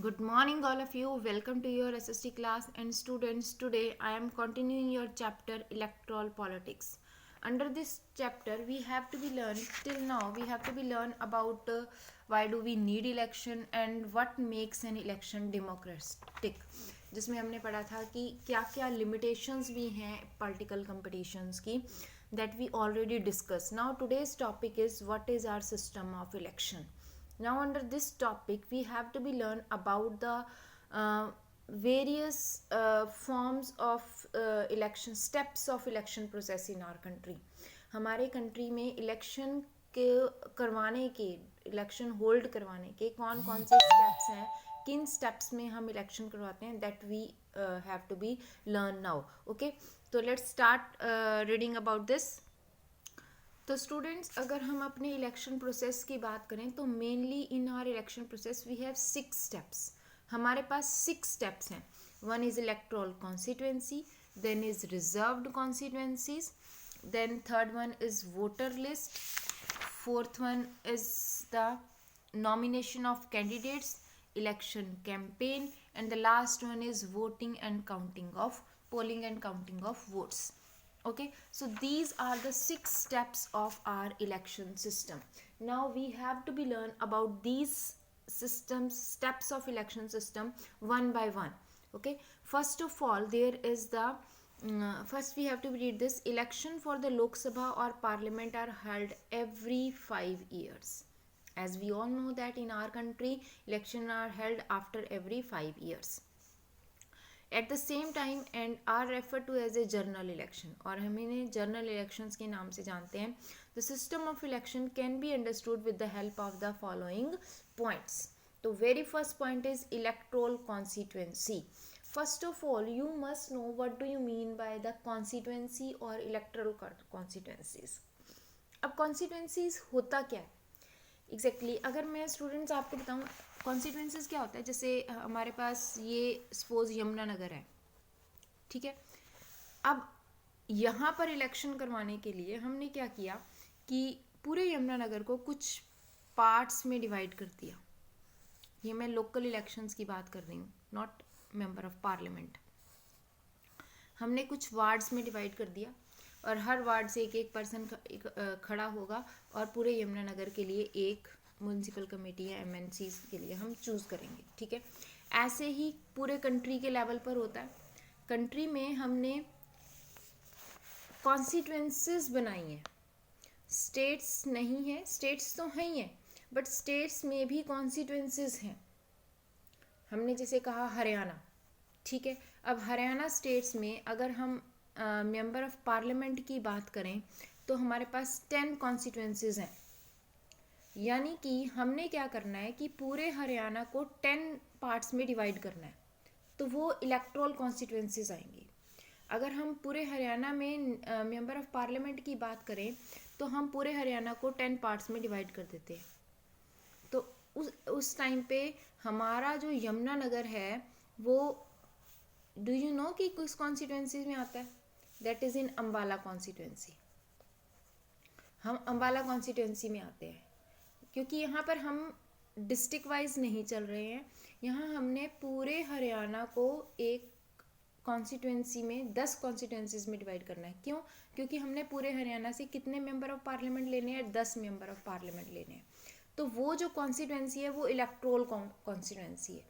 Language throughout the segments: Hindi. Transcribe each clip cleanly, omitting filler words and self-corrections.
Good morning, all of you. Welcome to your SST class. And students, today I am continuing your chapter Electoral Politics. Under this chapter, we have to be learned till now. We have to be learn about why do we need election and what makes an election democratic. जिसमें हमने पढ़ा था कि क्या क्या limitations भी हैं political competitions की that we already discussed. Now today's topic is what is our system of election. Now under this topic we have to be learn about the various forms of election steps of election process in our country. हमारे कंट्री में इलेक्शन के करवाने के इलेक्शन होल्ड करवाने के कौन कौन से स्टेप्स हैं, किन स्टेप्स में हम इलेक्शन करवाते हैं, that we have to be learn now. Okay, तो let's start reading about this. तो स्टूडेंट्स, अगर हम अपने इलेक्शन प्रोसेस की बात करें तो mainly in our election process we have 6 steps. हमारे पास 6 स्टेप्स हैं. One is electoral constituency, then is reserved constituencies, then third one is voter list, fourth one is the nomination of candidates, election campaign, and the last one is voting and counting of polling and counting of votes. Okay, so these are the 6 steps of our election system. Now we have to be learn about these systems, steps of election system one by one. Okay, first of all there is the first we have to read this. Election for the Lok Sabha or parliament are held every 5 years. As we all know that in our country elections are held after every 5 years at the same time and are referred to as a general election, और हम इन्हें general elections के नाम से जानते हैं. The system of election can be understood with the help of the following points. तो very first point is electoral constituency. First of all you must know what do you mean by the constituency or electoral constituencies. अब constituencies होता क्या है एग्जैक्टली अगर मैं स्टूडेंट्स आपको बताऊं कॉन्स्टिट्यूंसीज क्या होता है. जैसे हमारे पास ये सपोज यमुनानगर है, ठीक है. अब यहाँ पर इलेक्शन करवाने के लिए हमने क्या किया कि पूरे यमुनानगर को कुछ पार्ट्स में डिवाइड कर दिया. ये मैं लोकल इलेक्शंस की बात कर रही हूँ, नॉट मेंबर ऑफ पार्लियामेंट. हमने कुछ वार्ड्स में डिवाइड कर दिया और हर वार्ड से एक एक पर्सन खड़ा होगा और पूरे यमुनानगर के लिए एक म्यूनसिपल कमेटी या एमएनसी के लिए हम चूज़ करेंगे, ठीक है. ऐसे ही पूरे कंट्री के लेवल पर होता है. कंट्री में हमने कॉन्स्टिट्यूंसीज बनाई हैं, स्टेट्स नहीं है. स्टेट्स तो हैं ही हैं बट स्टेट्स में भी कॉन्स्टिट्यूंसीज हैं. हमने जैसे कहा हरियाणा, ठीक है. अब हरियाणा स्टेट्स में अगर हम मेंबर ऑफ पार्लियामेंट की बात करें तो हमारे पास 10 कॉन्स्टिट्यूंसीज हैं. यानी कि हमने क्या करना है कि पूरे हरियाणा को 10 पार्ट्स में डिवाइड करना है, तो वो इलेक्टोरल कॉन्स्टिट्यूंसीज आएंगी. अगर हम पूरे हरियाणा में मेंबर ऑफ पार्लियामेंट की बात करें तो हम पूरे हरियाणा को 10 पार्ट्स में डिवाइड कर देते हैं. तो उस टाइम पे हमारा जो यमुनानगर है वो डू यू नो कि किस कॉन्स्टिट्यूंसी में आता है. That is in Ambala constituency. हम अम्बाला कॉन्स्टिट्यूंसी में आते हैं क्योंकि यहाँ पर हम डिस्ट्रिक्ट वाइज नहीं चल रहे हैं. यहाँ हमने पूरे हरियाणा को एक कॉन्स्टिट्यूंसी में 10 कॉन्स्टिट्यूंसीज में डिवाइड करना है. क्यों? क्योंकि हमने पूरे हरियाणा से कितने मेंबर ऑफ पार्लियामेंट लेने हैं? 10 मेंबर ऑफ पार्लियामेंट लेने हैं. तो वो जो कॉन्स्टिट्यूंसी है वो इलेक्टोरल कॉन्स्टिट्यूंसी है,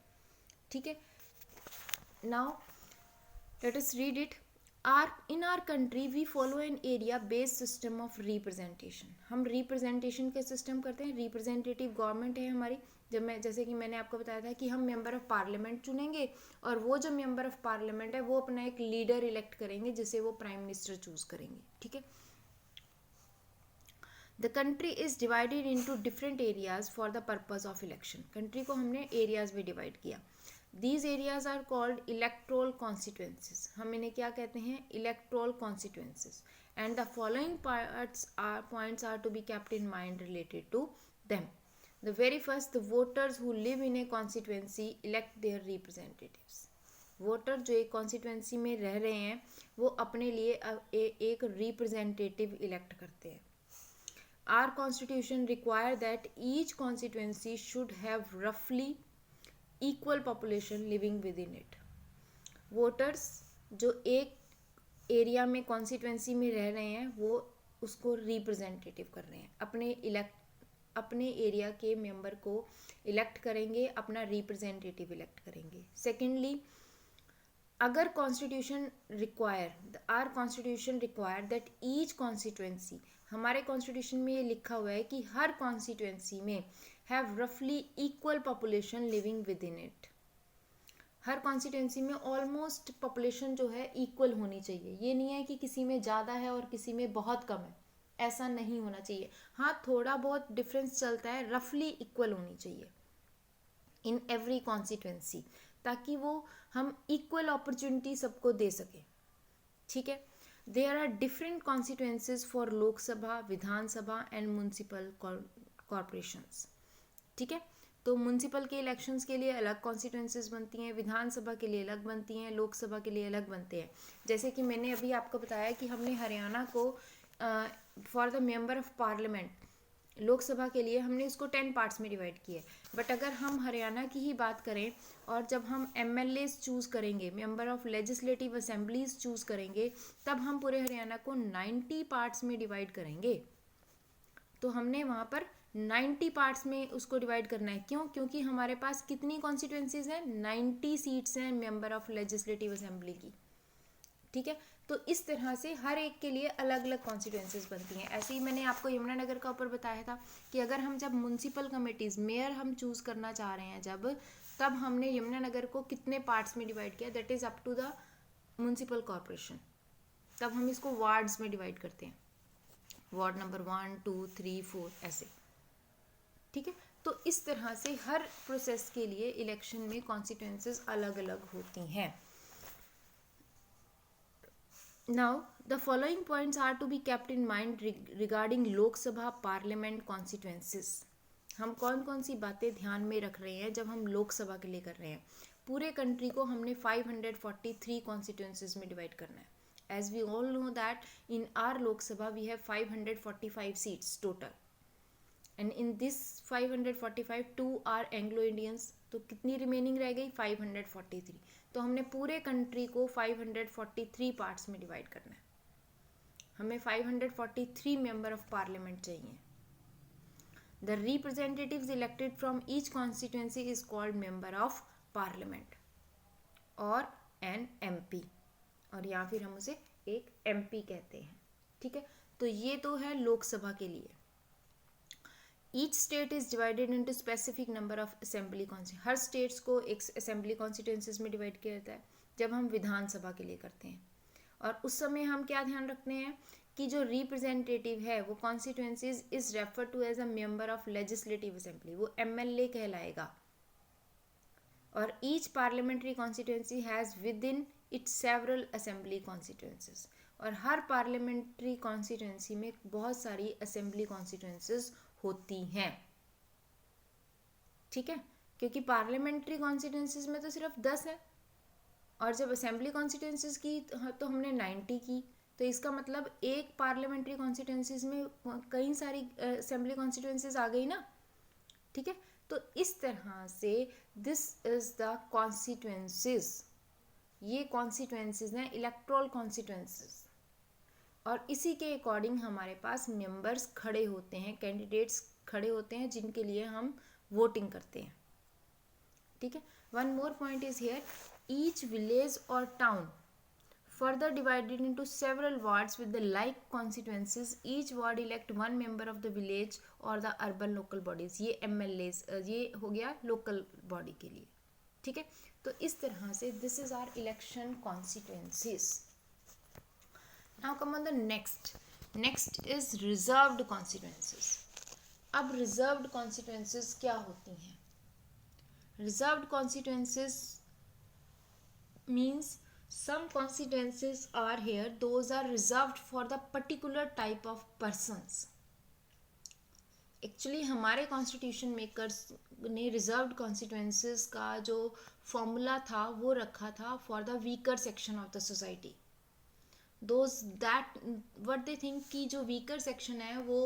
ठीक है. Now let us read it. In our country we follow an area based system of representation. हम representation के system करते हैं. representative government है हमारी. जैसे कि मैंने आपको बताया था कि हम मेंबर ऑफ पार्लियामेंट चुनेंगे और वो जो मेंबर ऑफ पार्लियामेंट है वो अपना एक लीडर इलेक्ट करेंगे जिसे वो प्राइम मिनिस्टर चूज करेंगे, ठीक है. The country is divided into different areas for the purpose of election. Country को हमने एरियाज में डिवाइड किया. These areas are called electoral constituencies. हम इन्हें क्या कहते हैं? Electoral constituencies. And the following points are to be kept in mind related to them. The very first, the voters who live in a constituency elect their representatives. Voter जो एक कॉन्स्टिट्यूंसी में रह रहे हैं वो अपने लिए एक रिप्रेजेंटेटिव इलेक्ट करते हैं. Our constitution require that each constituency should have roughly equal population living within it. Voters जो एक एरिया में कॉन्स्टिट्यूंसी में रह रहे हैं वो उसको रिप्रेजेंटेटिव कर रहे हैं, अपने एरिया के मेंबर को इलेक्ट करेंगे, अपना रिप्रेजेंटेटिव इलेक्ट करेंगे. सेकेंडली, अगर constitution require that each constituency, हमारे कॉन्स्टिट्यूशन में ये लिखा हुआ है कि हर कॉन्स्टिट्यूंसी में हैव रफली equal population living with in it. Her constituency में ऑलमोस्ट पॉपुलेशन जो है इक्वल होनी चाहिए. ये नहीं है कि किसी में ज़्यादा है और किसी में बहुत कम है, ऐसा नहीं होना चाहिए. हाँ, थोड़ा बहुत डिफरेंस चलता है, रफली इक्वल होनी चाहिए इन एवरी कॉन्स्टिट्यूंसी, ताकि वो हम इक्वल अपॉर्चुनिटी सबको दे सकें. ठीक है. There are different constituencies for Lok Sabha, Vidhan Sabha and municipal corporations. ठीक है. तो म्युनिसिपल के इलेक्शंस के लिए अलग कॉन्स्टिट्यूंसीज बनती हैं, विधानसभा के लिए अलग बनती हैं, लोकसभा के लिए अलग बनते हैं. जैसे कि मैंने अभी आपको बताया कि हमने हरियाणा को for the member of parliament, Lok Sabha के लिए हमने इसको 10 पार्ट्स में डिवाइड किया है. बट अगर हम हरियाणा की ही बात करें और जब हम MLAs चूज़ करेंगे, member of legislative assemblies choose करेंगे, तब हम पूरे हरियाणा को 90 पार्ट्स में डिवाइड करेंगे. तो हमने वहाँ पर 90 पार्ट्स में उसको डिवाइड करना है. क्यों? क्योंकि हमारे पास कितनी कॉन्स्टिट्यूंसीज हैं? 90 सीट्स हैं मेंबर ऑफ लेजिस्लेटिव असेंबली की. ठीक है. तो इस तरह से हर एक के लिए अलग अलग कॉन्स्टिट्यूंसीज बनती हैं. ऐसे ही मैंने आपको यमुनानगर का ऊपर बताया था कि अगर हम जब म्युनिसिपल कमेटीज़, मेयर हम चूज़ करना चाह रहे हैं जब, तब हमने यमुनानगर को कितने पार्ट्स में डिवाइड किया, that is up to the municipal corporation. तब हम इसको वार्ड्स में डिवाइड करते हैं, वार्ड नंबर 1, 2, 3, 4 ऐसे. ठीक है. तो इस तरह से हर प्रोसेस के लिए इलेक्शन में कॉन्स्टिट्यूंसीज अलग अलग होती हैं. Now, the following points are to be kept in mind regarding Lok Sabha Parliament constituencies. हम कौन कौन सी बातें ध्यान में रख रहे हैं जब हम लोकसभा के लिए कर रहे हैं. पूरे कंट्री को हमने 543 कॉन्स्टिट्यूंसीज में डिवाइड करना है. As we all know that in our Lok Sabha we have 545 seats total. And in this 545, 2 are Anglo-Indians. तो कितनी रिमेनिंग रह गई? 543. तो हमने पूरे कंट्री को 543 पार्ट्स में डिवाइड करना है. हमें 543 मेंबर ऑफ पार्लियामेंट चाहिए. The representatives elected from each constituency is called member of parliament और एन MP, और या फिर हम उसे एक MP कहते हैं. ठीक है. तो ये तो है लोकसभा के लिए. Each state is divided into specific number of assembly constituencies. Her states को एक असेंबली कॉन्स्टिट्यूंसीज में डिवाइड किया जाता है जब हम विधानसभा के लिए करते हैं. और उस समय हम क्या ध्यान रखते हैं कि जो रिप्रेजेंटेटिव है वो constituencies is refer to as a member of legislative assembly, वो MLA कहलाएगा. और each parliamentary constituency has within it several assembly constituencies. और हर पार्लियामेंट्री कॉन्स्टिट्यूंसी में बहुत सारी असेंबली कॉन्स्टिट्यूंसीज होती हैं. ठीक है. क्योंकि पार्लियामेंट्री कॉन्स्टिट्यूंसीज में तो सिर्फ 10 है, और जब असेंबली कॉन्स्टिट्यूंसीज की तो हमने 90 की. तो इसका मतलब एक पार्लियामेंट्री कॉन्स्टिट्यूंसीज में कई सारी असेंबली कॉन्स्टिट्यूंसीज आ गई ना. ठीक है. तो इस तरह से दिस इज द कॉन्स्टिट्यूंसीज. ये कॉन्स्टिट्यूंसीज हैं इलेक्टोरल कॉन्स्टिट्यूंसीज. और इसी के अकॉर्डिंग हमारे पास मेंबर्स खड़े होते हैं, कैंडिडेट्स खड़े होते हैं जिनके लिए हम वोटिंग करते हैं. ठीक है. One more point is here, each village और town further divided into several wards with the like constituencies. Each ward elect one member of the village or the urban local bodies. ये MLAs, ये हो गया local body के लिए. ठीक है. तो इस तरह से this is our election constituencies. Now come on the next. Next is reserved constituencies. अब reserved constituencies क्या होती हैं? Reserved constituencies means some constituencies are here, those are reserved for the particular type of persons. Actually हमारे कॉन्स्टिट्यूशन मेकर्स ने रिजर्व्ड कॉन्स्टिट्यूंसीज का जो फॉर्मूला था वो रखा था for the weaker section of the society. Those that what they think कि जो वीकर सेक्शन है वो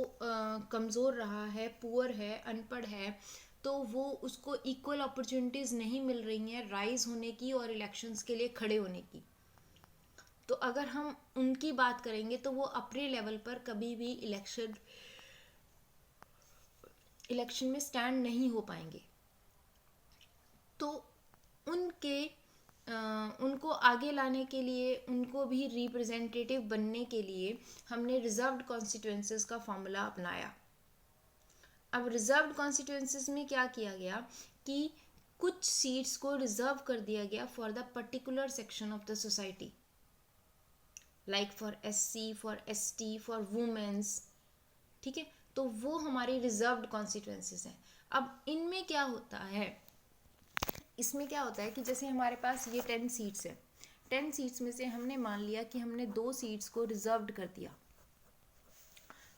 कमज़ोर रहा है, पुअर है, अनपढ़ है, तो वो उसको इक्वल अपॉर्चुनिटीज़ नहीं मिल रही हैं राइज होने की और इलेक्शंस के लिए खड़े होने की। तो अगर हम उनकी बात करेंगे तो वो अपने लेवल पर कभी भी इलेक्शन में स्टैंड नहीं हो पाएंगे। तो उनको आगे लाने के लिए, उनको भी रिप्रेजेंटेटिव बनने के लिए हमने रिजर्व्ड कॉन्स्टिट्यूएंसीज का फॉर्मूला अपनाया। अब रिजर्व्ड कॉन्स्टिट्यूएंसीज में क्या किया गया कि कुछ सीट्स को रिजर्व कर दिया गया for the particular section of the society, like for SC, for ST, for womens. ठीक है, तो वो हमारी रिजर्व्ड कॉन्स्टिट्यूएंसीज हैं। अब इनमें क्या होता है, इसमें क्या होता है कि जैसे हमारे पास ये 10 सीट्स हैं, 10 सीट्स में से हमने मान लिया कि हमने 2 सीट्स को रिजर्व्ड कर दिया।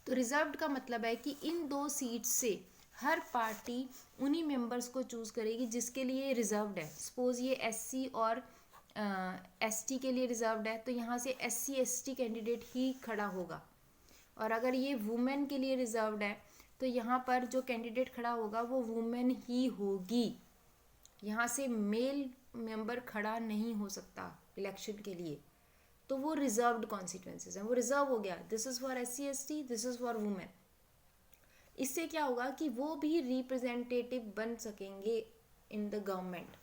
तो रिजर्व्ड का मतलब है कि इन 2 सीट्स से हर पार्टी उन्हीं मेंबर्स को चूज करेगी जिसके लिए रिजर्व्ड है। सपोज ये SC और ST के लिए रिजर्व्ड है, तो यहाँ से SC ST कैंडिडेट ही खड़ा होगा। और अगर ये वुमेन के लिए रिजर्व्ड है तो यहाँ पर जो कैंडिडेट खड़ा होगा वो वुमेन ही होगी। यहाँ से मेल मेंबर खड़ा नहीं हो सकता इलेक्शन के लिए। तो वो रिजर्व्ड कॉन्स्टिट्यूएंसीज हैं, वो रिजर्व हो गया। This is for SC ST, this is for women. इससे क्या होगा कि वो भी रिप्रेजेंटेटिव बन सकेंगे इन द गवर्नमेंट।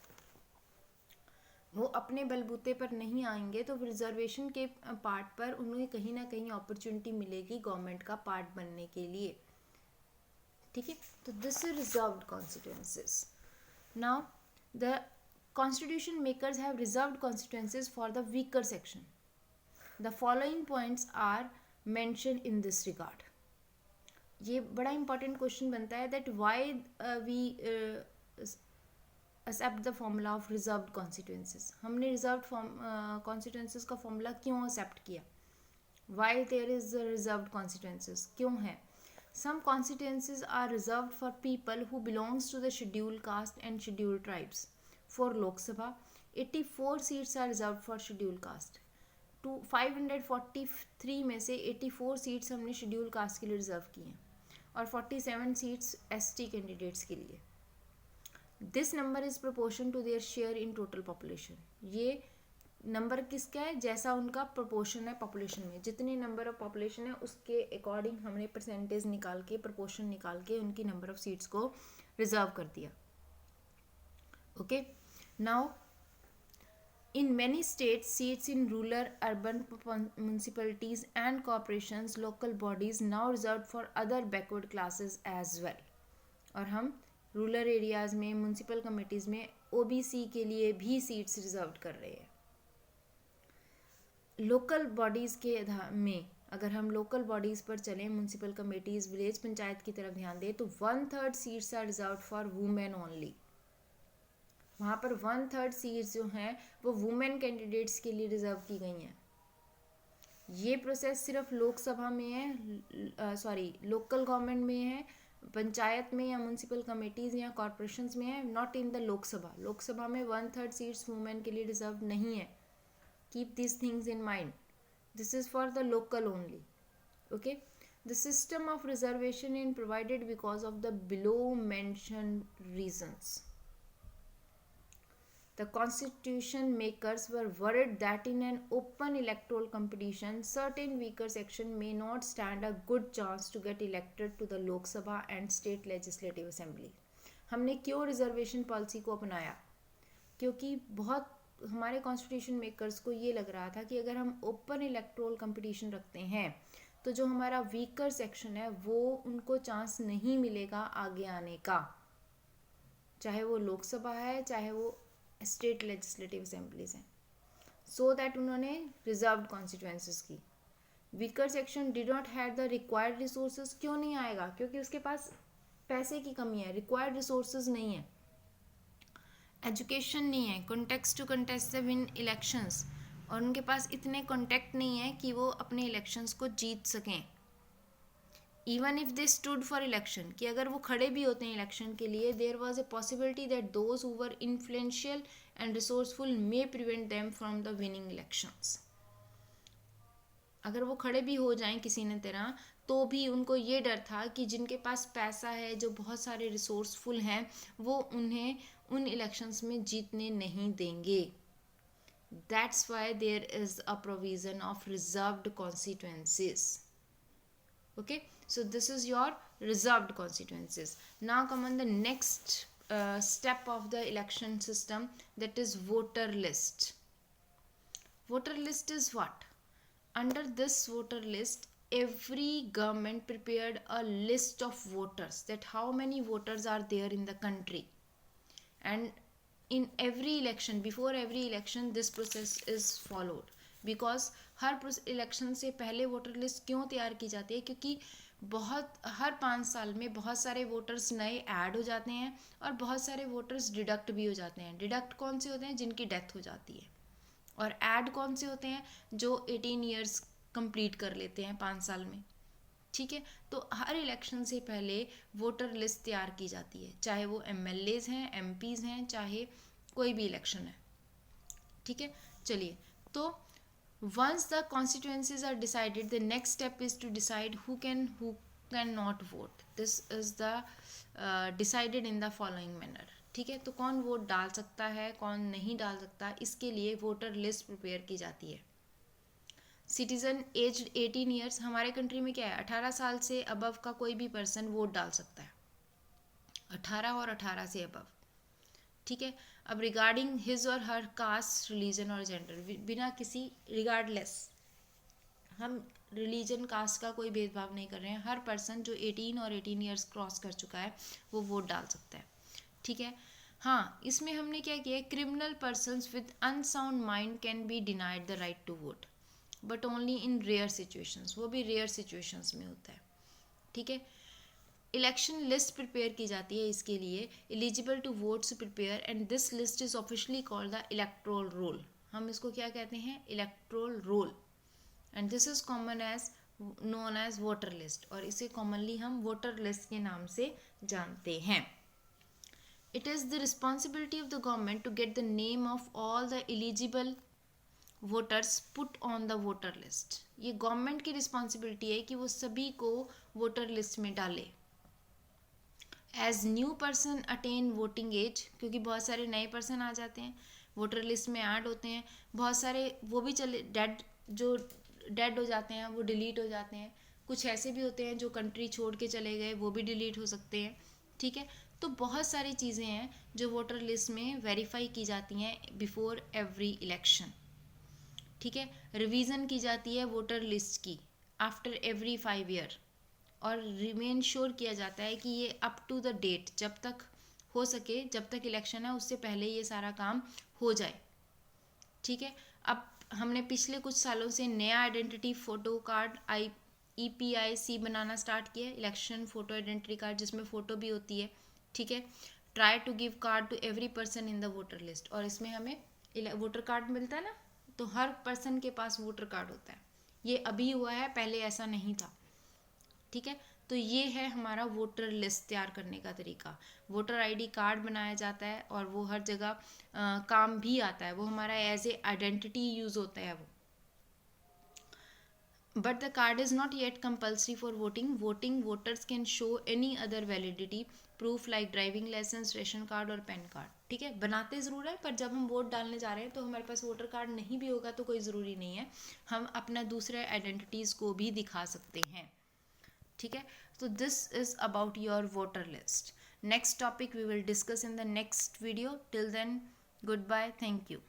वो अपने बलबूते पर नहीं आएंगे, तो रिजर्वेशन के पार्ट पर उन्हें कहीं ना कहीं अपॉर्चुनिटी मिलेगी गवर्नमेंट का पार्ट बनने के लिए। ठीक है, तो this is reserved constituencies. Now the constitution makers have reserved constituencies for the weaker section. The following points are mentioned in this regard. ये बड़ा important question बनता है that why we accept the formula of reserved constituencies. हमने reserved constituencies का formula क्यों accept किया? Why there is reserved constituencies? क्यों है? Some constituencies are reserved for people who belongs to the scheduled caste and scheduled tribes. For Lok Sabha, 84 seats are reserved for scheduled caste. 543 में से 84 सीट्स हमने शेड्यूल कास्ट के लिए रिजर्व की हैं और 47 सीट्स ST कैंडिडेट्स के लिए। This number is proportion to their share in total population. ये नंबर किसका है? जैसा उनका प्रोपोर्शन है पॉपुलेशन में, जितने नंबर ऑफ पॉपुलेशन है उसके अकॉर्डिंग हमने परसेंटेज निकाल के, प्रोपोर्शन निकाल के उनकी नंबर ऑफ सीट्स को रिजर्व कर दिया। Okay, now in many states seats in rural urban municipalities and corporations local bodies now reserve for other backward classes as well. और हम रूरल एरियाज में, म्यूनसिपल कमिटीज़ में OBC के लिए भी सीट्स रिजर्व कर रहे हैं। लोकल बॉडीज़ के में अगर हम लोकल बॉडीज़ पर चलें, म्यूनसिपल कमेटीज़, विलेज पंचायत की तरफ ध्यान दें, तो 1/3 seats are reserve for women only. वहाँ पर 1/3 सीट्स जो हैं वो वुमेन कैंडिडेट्स के लिए रिजर्व की गई हैं। ये प्रोसेस सिर्फ लोकसभा में है, लोकल गवर्नमेंट में है, पंचायत में या म्यूनसिपल कमेटीज़ या कॉर्पोरेशंस में है, not in the Lok Sabha. Lok Sabha में 1/3 सीट्स वुमेन के लिए रिजर्व नहीं है। Keep these things in mind. This is for the local only. Okay. The system of reservation is provided because of the below mentioned reasons. The constitution makers were worried that in an open electoral competition, certain weaker section may not stand a good chance to get elected to the Lok Sabha and state legislative assembly. हमने क्यों रिजर्वेशन पॉलिसी को अपनाया? क्योंकि बहुत हमारे कॉन्स्टिट्यूशन मेकर्स को ये लग रहा था कि अगर हम ओपन इलेक्टोरल कंपटीशन रखते हैं तो जो हमारा वीकर सेक्शन है वो उनको चांस नहीं मिलेगा आगे आने का, चाहे वो लोकसभा है चाहे वो स्टेट लेजिस्लेटिव असेंबलीज हैं। सो दैट उन्होंने रिजर्व्ड कॉन्स्टिट्यूएंसीज की। Weaker section did not have the required resources. क्यों नहीं आएगा? क्योंकि उसके पास पैसे की कमी है, रिक्वायर्ड रिसोर्सेज नहीं है, एजुकेशन नहीं है, context to contest the win elections, और उनके पास इतने कॉन्टैक्ट नहीं है कि वो अपने इलेक्शंस को जीत सकें। Even if they stood for election, कि अगर वो खड़े भी होते हैं इलेक्शन के लिए, there was a possibility that those who were influential and resourceful may prevent them from the winning elections. अगर वो खड़े भी हो जाएं किसी न तरह, तो भी उनको ये डर था कि जिनके पास पैसा है, जो बहुत सारे रिसोर्सफुल हैं, वो उन्हें उन इलेक्शंस में जीतने नहीं देंगे. That's why there is a provision of reserved constituencies. Okay, so this is your reserved constituencies. Now come on the next step of the election system, that is voter list. Voter list is what? Under this voter list, every government prepared a list of voters, that how many voters are there in the country, and in every election, before every election, this process is followed. Because her election से पहले वोटर लिस्ट क्यों तैयार की जाती है? क्योंकि हर 5 साल में बहुत सारे वोटर्स नए ऐड हो जाते हैं और बहुत सारे वोटर्स डिडक्ट भी हो जाते हैं. डिडक्ट कौन से होते हैं? जिनकी डेथ हो जाती है. और ऐड कौन से होते हैं? जो 18 ईयर्स कंप्लीट कर लेते हैं 5 साल में. ठीक है, तो हर इलेक्शन से पहले वोटर लिस्ट तैयार की जाती है, चाहे वो MLAs हैं, MPs हैं, चाहे कोई भी इलेक्शन है. ठीक है, चलिए. तो once the constituencies are decided, the next step is to decide who can not vote. This is the decided in the following manner. ठीक है, तो कौन वोट डाल सकता है, कौन नहीं डाल सकता, इसके लिए वोटर लिस्ट प्रिपेयर की जाती है. सिटीजन एज 18 ईयर्स, हमारे कंट्री में क्या है, 18 साल से अबव का कोई भी पर्सन वोट डाल सकता है. 18 और 18 से अबव. ठीक है. अब रिगार्डिंग हिज और हर कास्ट, रिलीजन और जेंडर, बिना किसी रिगार्डलेस, हम रिलीजन कास्ट का कोई भेदभाव नहीं कर रहे हैं. हर पर्सन जो 18 और 18 ईयर्स क्रॉस कर चुका है वो वोट डाल सकता है. ठीक है. हाँ, इसमें हमने क्या किया है, criminal persons with unsound mind can be denied the right to vote, but only in rare situations. वो भी रेयर सिचुएशंस में होता है. ठीक है. इलेक्शन लिस्ट प्रिपेयर की जाती है इसके लिए, eligible to votes prepare, and this list is officially called the electoral roll. हम इसको क्या कहते हैं? Electoral roll. And this is common as known as voter list, और इसे कॉमनली हम वोटर लिस्ट के नाम से जानते हैं. It is the responsibility of the government to get the name of all the eligible voters put on the voter list. ये गवर्नमेंट की रिस्पॉन्सिबिलिटी है कि वो सभी को वोटर लिस्ट में डाले. As new person attain voting age, क्योंकि बहुत सारे नए पर्सन आ जाते हैं, वोटर लिस्ट में ऐड होते हैं. बहुत सारे वो भी जो डेड हो जाते हैं, वो डिलीट हो जाते हैं. कुछ ऐसे भी होते हैं जो कंट्री छोड़ के चले गए, वो भी डिलीट हो सकते हैं. ठीक है. तो बहुत सारी चीज़ें हैं जो वोटर लिस्ट में वेरीफाई की जाती हैं बिफोर एवरी इलेक्शन. ठीक है. रिवीजन की जाती है वोटर लिस्ट की आफ्टर एवरी 5 ईयर, और रिमेन श्योर किया जाता है कि ये अप टू द डेट, जब तक हो सके, जब तक इलेक्शन है उससे पहले ये सारा काम हो जाए. ठीक है. अब हमने पिछले कुछ सालों से नया आइडेंटिटी फ़ोटो कार्ड EPIC बनाना स्टार्ट किया है, इलेक्शन फ़ोटो आइडेंटिटी कार्ड, जिसमें फ़ोटो भी होती है. ठीक है. Try to give card to every person in the voter list, और इसमें हमें वोटर कार्ड मिलता है ना, तो हर पर्सन के पास वोटर कार्ड होता है. ये अभी हुआ है, पहले ऐसा नहीं था. ठीक है. तो ये है हमारा वोटर लिस्ट तैयार करने का तरीका. वोटर ID कार्ड बनाया जाता है और वो हर जगह काम भी आता है. वो हमारा एज ए आइडेंटिटी यूज़ होता है वो. But the card is not yet compulsory for voting. Voters can show any other validity proof like driving licence, ration card और पैन कार्ड. ठीक है. बनाते ज़रूर है, पर जब हम वोट डालने जा रहे हैं तो हमारे पास वोटर कार्ड नहीं भी होगा तो कोई ज़रूरी नहीं है, हम अपना दूसरे आइडेंटिटीज़ को भी दिखा सकते हैं. ठीक है. So this is about your voter list. Next topic we will discuss in the next video. Till then, goodbye. Thank you.